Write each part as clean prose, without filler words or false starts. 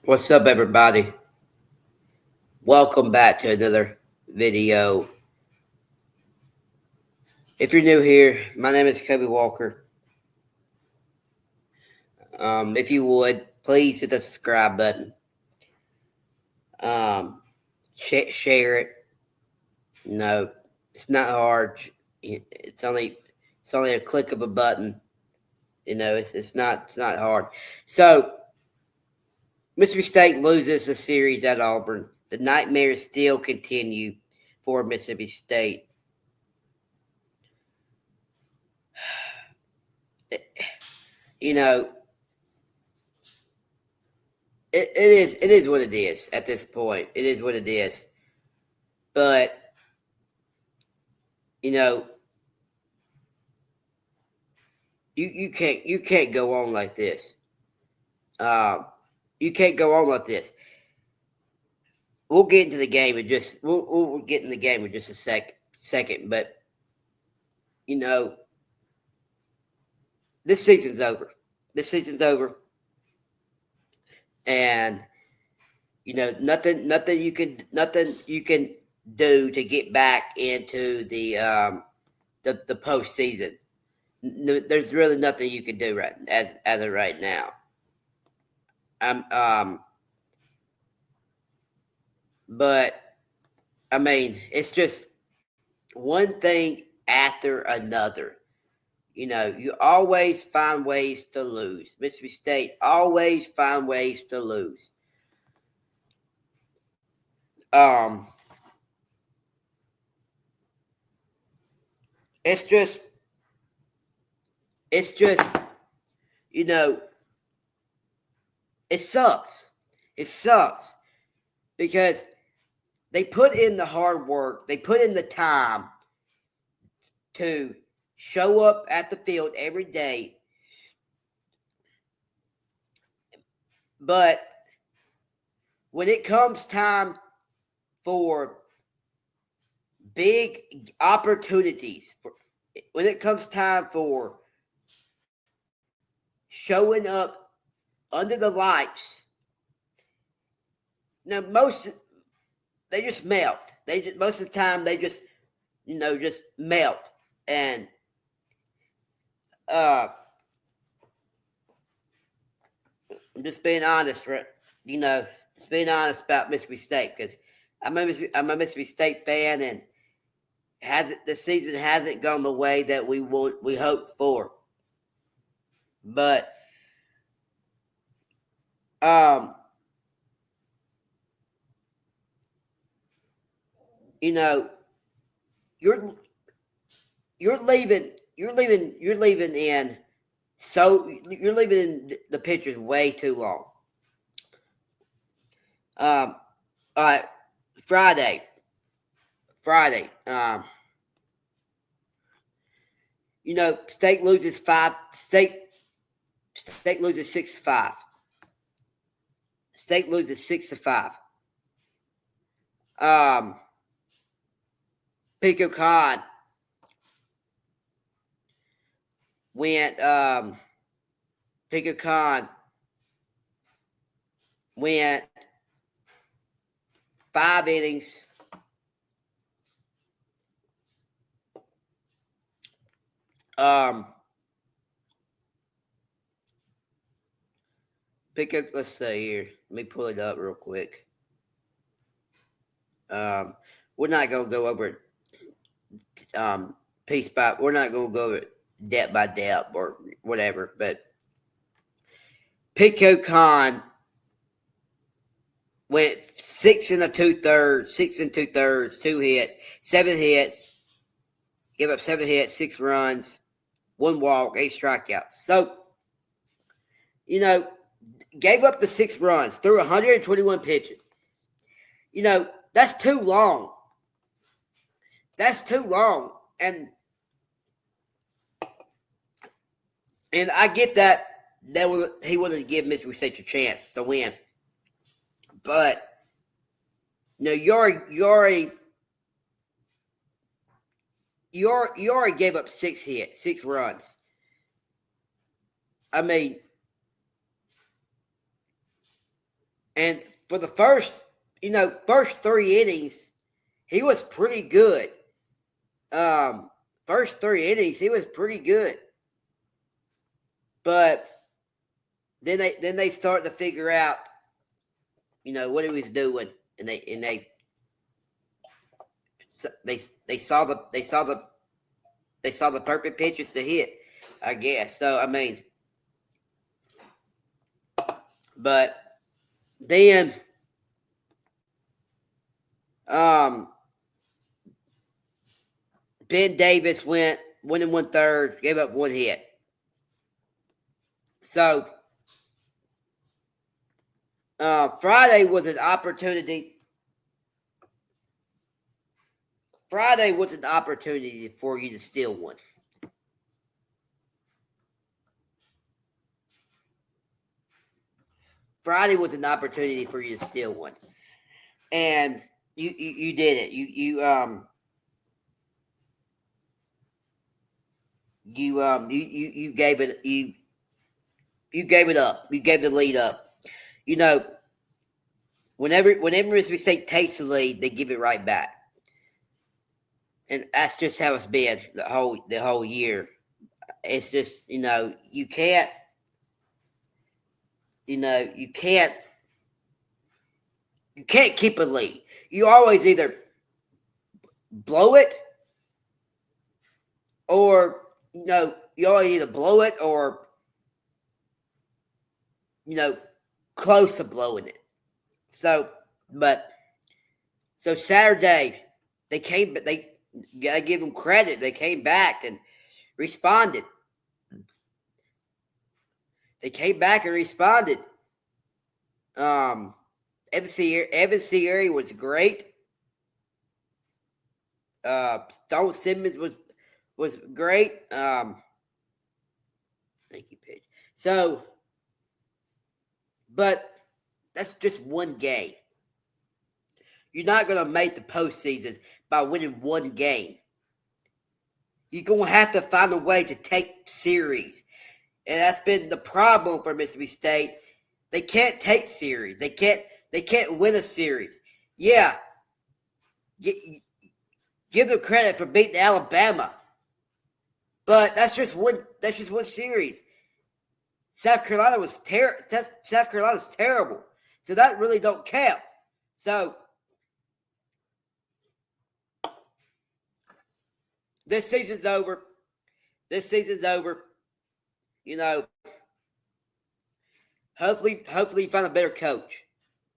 What's up, everybody? Welcome back to another video. If you're new here, my name is Kobe Walker. If you would, please hit the subscribe button. Share it. No, it's not hard. It's only a click of a button. It's not hard. So, Mississippi State loses the series at Auburn. The nightmares still continue for Mississippi State. It is what it is at this point. It is what it is. But you can't go on like this. You can't go on like this. We'll get into the game in just we'll get in the game in just a second. But this season's over. This season's over. And nothing you can do to get back into the postseason. There's really nothing you can do as of right now. But I mean, it's just one thing after another. You always find ways to lose. Mississippi State always find ways to lose. It's just, it sucks. It sucks because they put in the hard work. They put in the time to show up at the field every day. But when it comes time for big opportunities, when it comes time for showing up under the lights, they just melt. Most of the time they just melt. And I'm just being honest, right? Just being honest about Mississippi State, because I'm a Mississippi State fan, and the season hasn't gone the way that we hoped for. But you're leaving in the pictures way too long. All right, Friday. State loses 5. State loses 6-5. State loses 6-5. Pico Khan went 5 innings. Let's see here. Let me pull it up real quick. We're not going to go over it piece by. We're not going to go over it depth by depth or whatever. But Pico Khan went 6 2/3, 2 hits, 7 hits, gave up 7 hits, 6 runs, 1 walk, 8 strikeouts. So, gave up the 6 runs, threw 121 pitches. That's too long. That's too long. And I get that he wanted to give Mississippi State a chance to win. But you already gave up 6 hits, 6 runs. I mean, And for the first 3 innings, he was pretty good. First 3 innings, he was pretty good. But then they start to figure out, what he was doing, and they saw the perfect pitches to hit, I guess. So I mean, but then Ben Davis went 1 1/3, gave up 1 hit. So Friday was an opportunity. Friday was an opportunity for you to steal one. Friday was an opportunity for you to steal one, and you did it. You gave it you gave it up. You gave the lead up. Whenever Mississippi State takes the lead, they give it right back, and that's just how it's been the whole year. It's just you can't keep a lead. You always either blow it, or you always either blow it or close to blowing it. So Saturday they came, but they gotta give them credit. They came back and responded. Evan Sierra was great. Stone Simmons was great. Thank you, Paige. So, but that's just one game. You're not going to make the postseason by winning one game. You're going to have to find a way to take series. And that's been the problem for Mississippi State. They can't take series. They can't win a series. Yeah. Give them credit for beating Alabama. But that's just one series. South Carolina's terrible. So that really don't count. So this season's over. Hopefully you find a better coach.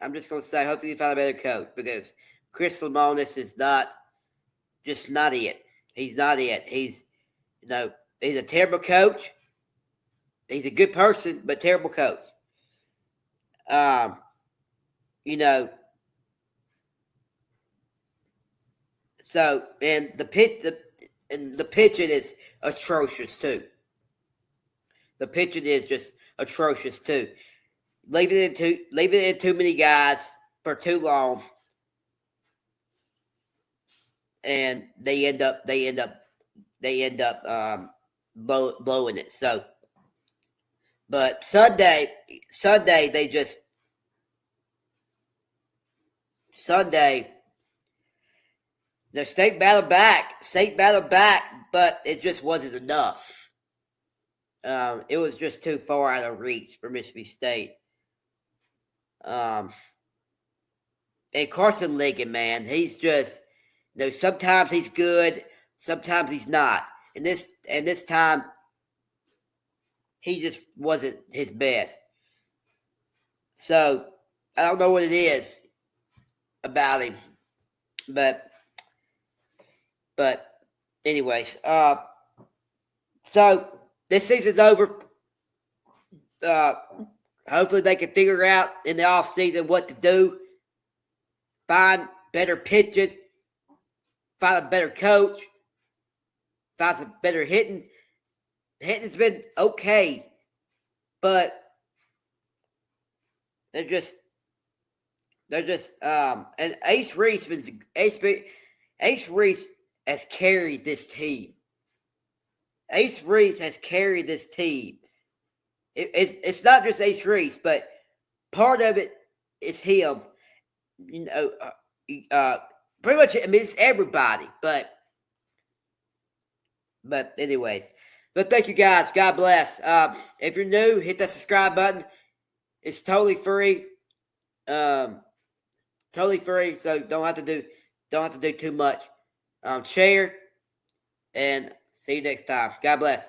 I'm just going to say, hopefully you find a better coach, because Chris Lemonis is not it. He's not it. He's a terrible coach. He's a good person, but terrible coach. So, and the pitching is atrocious too. The pitching is just atrocious too. Leaving in too many guys for too long, and they end up blowing it. So, but Sunday the state battled back, but it just wasn't enough. It was just too far out of reach for Mississippi State. And Carson Ligon, man, he's just, sometimes he's good, sometimes he's not. And this time, he just wasn't his best. So I don't know what it is about him, but anyways, so this season's over. Hopefully they can figure out in the offseason what to do. Find better pitching. Find a better coach. Find some better hitting. Hitting's been okay, but they're just and Ace Reese has carried this team. Ace Reese has carried this team. It's not just Ace Reese, but part of it it's him. You know, pretty much. I mean, it's everybody. But anyways, but thank you guys. God bless. If you're new, hit that subscribe button. It's totally free. Totally free. So don't have to do too much. Share and see you next time. God bless.